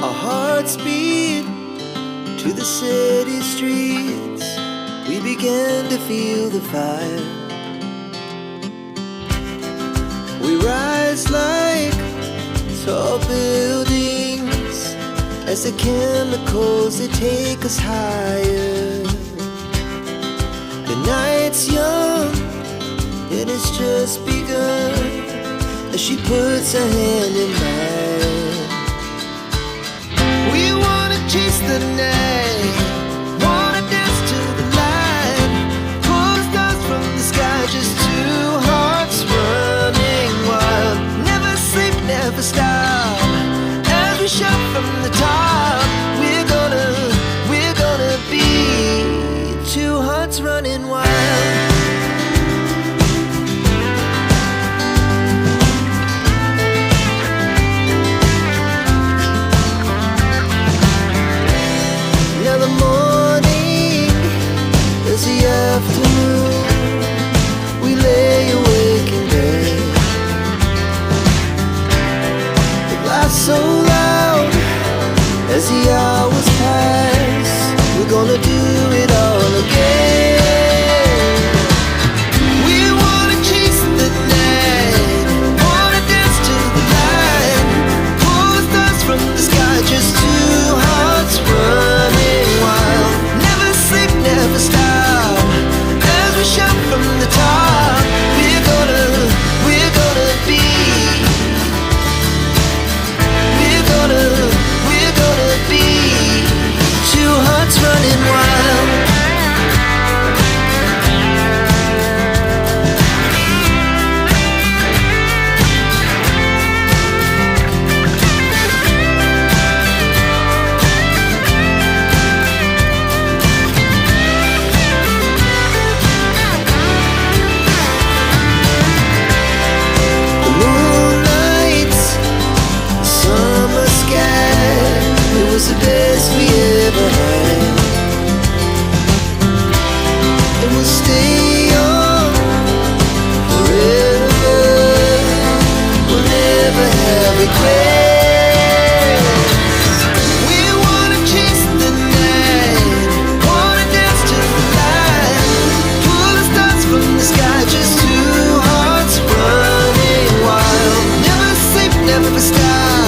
Our hearts beat to the city streets. We began to feel the fire. We rise like tall buildings as the chemicals, they take us higher. The night's young and it's just begun as she puts her hand in mine. We wanna chase the night, wanna dance to the light, pull the stars from the sky, just two hearts running wild. Never sleep, never stop, as we shout from the top. We're gonna be two hearts running wild. The afternoon, we lay awake in bed. It laughs so loud as the hours pass. We're gonna do it all again. We wanna chase the night, wanna dance to the light, pull the stars from the sky, just two hearts running wild. Never sleep, never stop, we shout from the top. We're gonna be, we're gonna be two hearts running wild. The best we ever had, and we'll stay on forever. We'll never have regrets. We wanna chase the night, wanna dance to the light, pull the stars from the sky, just two hearts running wild. Never sleep, never stop,